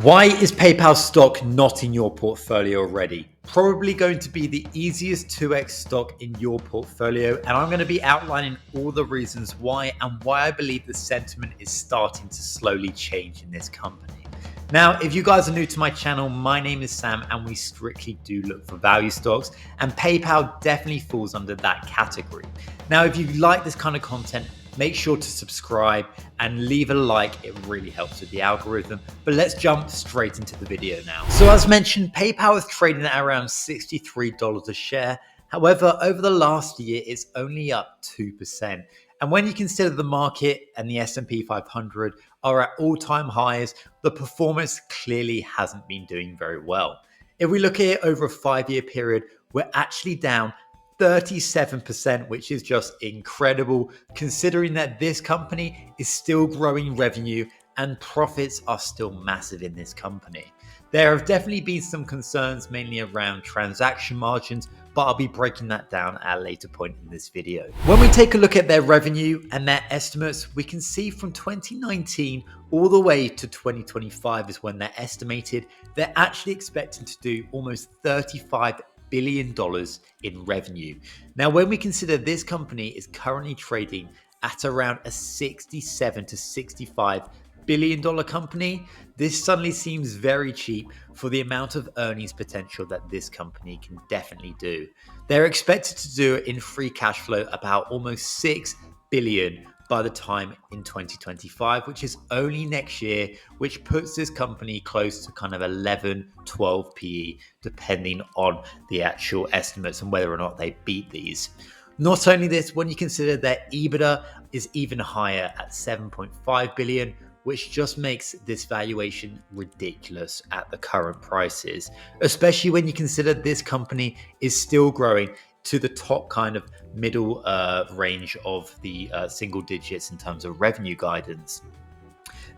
Why is PayPal stock not in your portfolio already? Probably going to be the easiest 2x stock in your portfolio, and I'm going to be outlining all the reasons why and why I believe the sentiment is starting to slowly change in this company. Now, if you guys are new to my channel, my name is Sam and we strictly do look for value stocks, and PayPal definitely falls under that category. Now, if you like this kind of content, make sure to subscribe and leave a like. It really helps with the algorithm. But let's jump straight into the video now. So as mentioned, PayPal is trading at around $63 a share. However, over the last year, it's only up 2%. And when you consider the market and the S&P 500 are at all-time highs, the performance clearly hasn't been doing very well. If we look at it over a 5-year period, we're actually down 37%, which is just incredible considering that this company is still growing revenue and profits are still massive in this company. There have definitely been some concerns, mainly around transaction margins, but I'll be breaking that down at a later point in this video. When we take a look at their revenue and their estimates, we can see from 2019 all the way to 2025 is when they're estimated. They're actually expecting to do almost $35 billion in revenue. Now, when we consider this company is currently trading at around a $67 to $65 billion company, this suddenly seems very cheap for the amount of earnings potential that this company can definitely do. They're expected to do it in free cash flow about almost $6 billion by the time in 2025, which is only next year, which puts this company close to kind of 11, 12 PE, depending on the actual estimates and whether or not they beat these. Not only this, when you consider their EBITDA is even higher at 7.5 billion, which just makes this valuation ridiculous at the current prices, especially when you consider this company is still growing to the top kind of middle range of the single digits in terms of revenue guidance.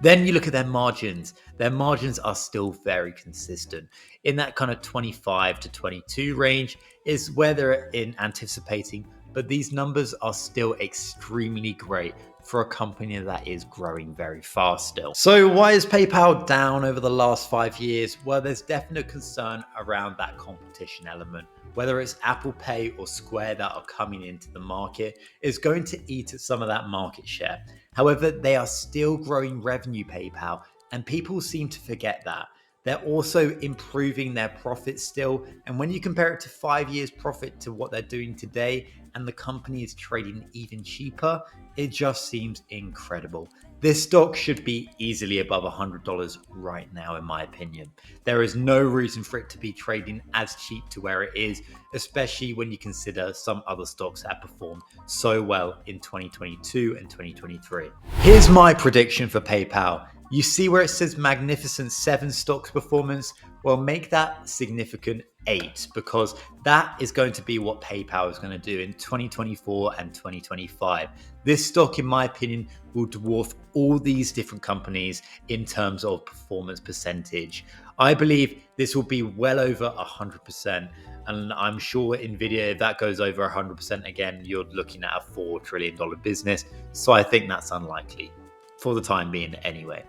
Then you look at their margins. Their margins are still very consistent. In that kind of 25 to 22 range is where they're in anticipating, but these numbers are still extremely great for a company that is growing very fast still. So why is PayPal down over the last 5 years? Well, there's definite concern around that competition element. Whether it's Apple Pay or Square that are coming into the market is going to eat at some of that market share. However, they are still growing revenue, PayPal, and people seem to forget that. They're also improving their profits still. And when you compare it to 5 years profit to what they're doing today, and the company is trading even cheaper, it just seems incredible. This stock should be easily above $100 right now, in my opinion. There is no reason for it to be trading as cheap to where it is, especially when you consider some other stocks that performed so well in 2022 and 2023. Here's my prediction for PayPal. You see where it says magnificent 7 stocks performance? Well, make that significant 8, because that is going to be what PayPal is going to do in 2024 and 2025. This stock, in my opinion, will dwarf all these different companies in terms of performance percentage. I believe this will be well over 100%. And I'm sure Nvidia, if that goes over 100% again, you're looking at a $4 trillion business. So I think that's unlikely for the time being anyway.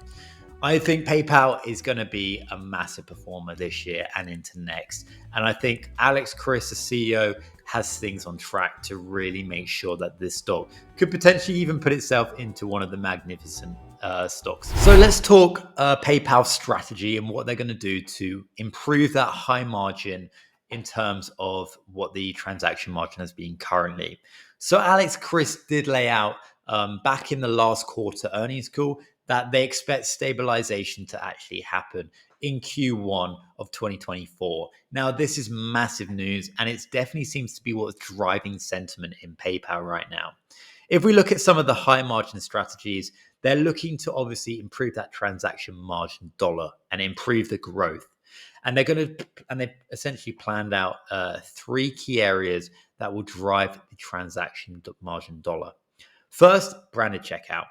I think PayPal is going to be a massive performer this year and into next. And I think Alex Chriss, the CEO, has things on track to really make sure that this stock could potentially even put itself into one of the magnificent stocks. So let's talk PayPal strategy and what they're going to do to improve that high margin in terms of what the transaction margin has been currently. So Alex Chriss did lay out back in the last quarter earnings call that they expect stabilization to actually happen in Q1 of 2024. Now, this is massive news, and it definitely seems to be what's driving sentiment in PayPal right now. If we look at some of the high margin strategies, they're looking to obviously improve that transaction margin dollar and improve the growth. And they've essentially planned out 3 key areas that will drive the transaction margin dollar. First, branded checkout.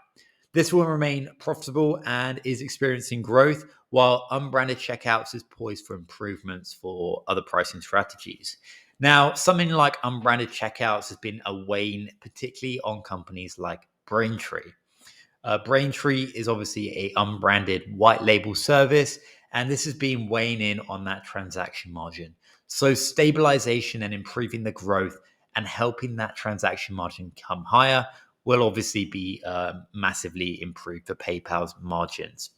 This will remain profitable and is experiencing growth, while unbranded checkouts is poised for improvements for other pricing strategies. Now, something like unbranded checkouts has been a wane, particularly on companies like Braintree. Braintree is obviously a unbranded white label service, And this has been weighing in on that transaction margin. So stabilization and improving the growth and helping that transaction margin come higher will obviously be massively improved for PayPal's margins.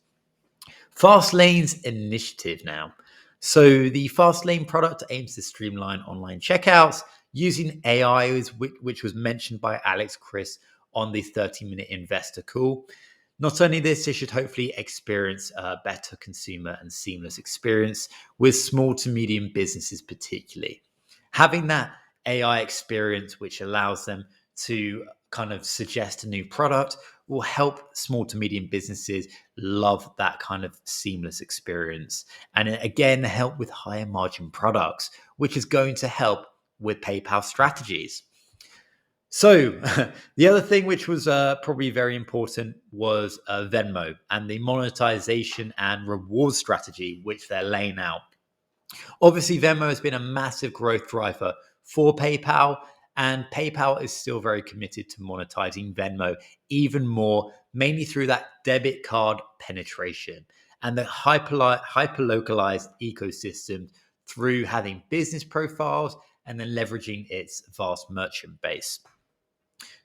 Fastlane's initiative now. So the Fastlane product aims to streamline online checkouts using AI, which was mentioned by Alex Chris on the 30-minute investor call. Not only this, it should hopefully experience a better consumer and seamless experience with small to medium businesses, particularly. Having that AI experience, which allows them to kind of suggest a new product, will help small to medium businesses love that kind of seamless experience. And again, help with higher margin products, which is going to help with PayPal strategies. So, the other thing which was probably very important was Venmo and the monetization and reward strategy which they're laying out. Obviously, Venmo has been a massive growth driver for PayPal, and PayPal is still very committed to monetizing Venmo even more, mainly through that debit card penetration and the hyper localized ecosystem through having business profiles and then leveraging its vast merchant base.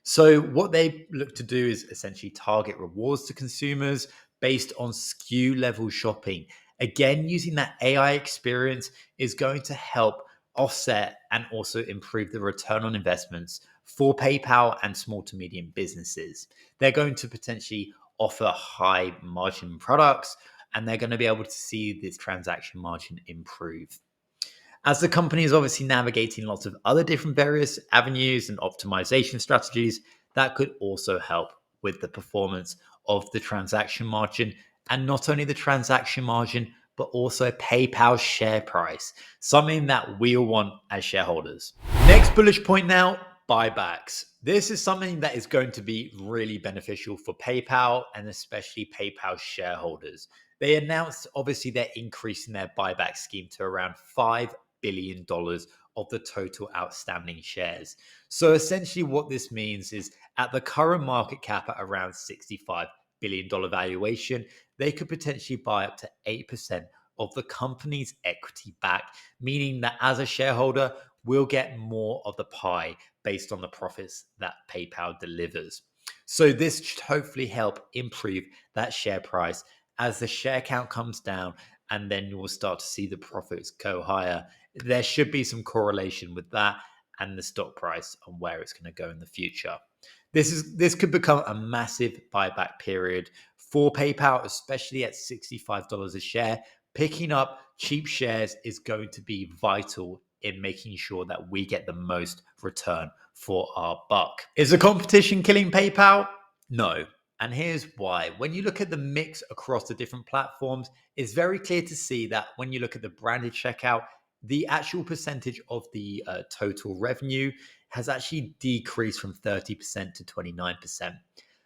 So, what they look to do is essentially target rewards to consumers based on SKU level shopping. Again, using that AI experience is going to help offset and also improve the return on investments for PayPal and small to medium businesses. They're going to potentially offer high margin products and they're going to be able to see this transaction margin improve. As the company is obviously navigating lots of other different various avenues and optimization strategies, that could also help with the performance of the transaction margin. And not only the transaction margin, but also PayPal's share price, something that we all want as shareholders. Next bullish point now, buybacks. This is something that is going to be really beneficial for PayPal and especially PayPal shareholders. They announced obviously they're increasing their buyback scheme to around $5 billion of the total outstanding shares. So essentially, what this means is at the current market cap at around $65 billion valuation, they could potentially buy up to 8% of the company's equity back, meaning that as a shareholder, we'll get more of the pie based on the profits that PayPal delivers. So this should hopefully help improve that share price as the share count comes down, and then you will start to see the profits go higher. There should be some correlation with that and the stock price and where it's going to go in the future. This could become a massive buyback period for PayPal, especially at $65 a share. Picking up cheap shares is going to be vital in making sure that we get the most return for our buck. Is the competition killing PayPal? No. And here's why. When you look at the mix across the different platforms, it's very clear to see that when you look at the branded checkout, the actual percentage of the total revenue has actually decreased from 30% to 29%.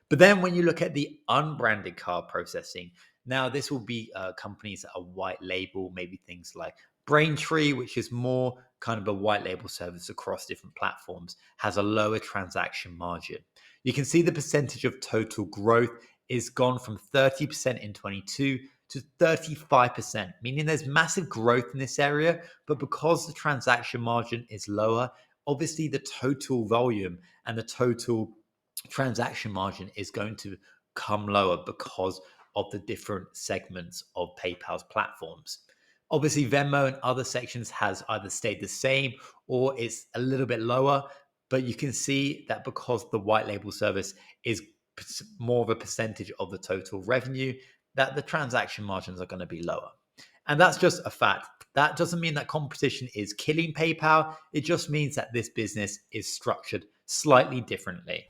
But then when you look at the unbranded card processing, now this will be companies that are white label, maybe things like Braintree, which is more kind of a white label service across different platforms, has a lower transaction margin. You can see the percentage of total growth is gone from 30% in 22 to 35%, meaning there's massive growth in this area, but because the transaction margin is lower, obviously the total volume and the total transaction margin is going to come lower because of the different segments of PayPal's platforms. Obviously, Venmo and other sections has either stayed the same or it's a little bit lower, but you can see that because the white label service is more of a percentage of the total revenue, that the transaction margins are going to be lower. And that's just a fact. That doesn't mean that competition is killing PayPal. It just means that this business is structured slightly differently.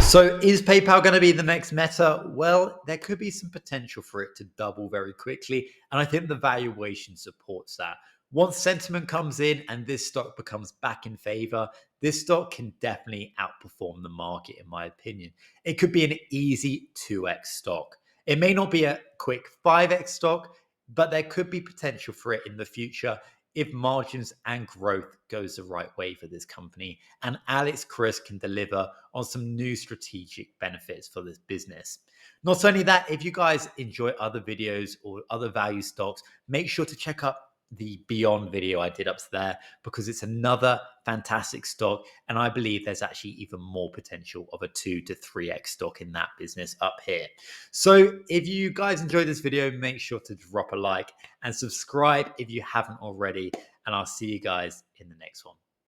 So is PayPal going to be the next Meta? Well, there could be some potential for it to double very quickly. And I think the valuation supports that. Once sentiment comes in and this stock becomes back in favor, this stock can definitely outperform the market, in my opinion. It could be an easy 2x stock. It may not be a quick 5x stock, but there could be potential for it in the future if margins and growth goes the right way for this company and Alex Chris can deliver on some new strategic benefits for this business. Not only that, if you guys enjoy other videos or other value stocks, make sure to check out the Beyond video I did up there because it's another fantastic stock. And I believe there's actually even more potential of a 2 to 3x stock in that business up here. So if you guys enjoyed this video, make sure to drop a like and subscribe if you haven't already. And I'll see you guys in the next one.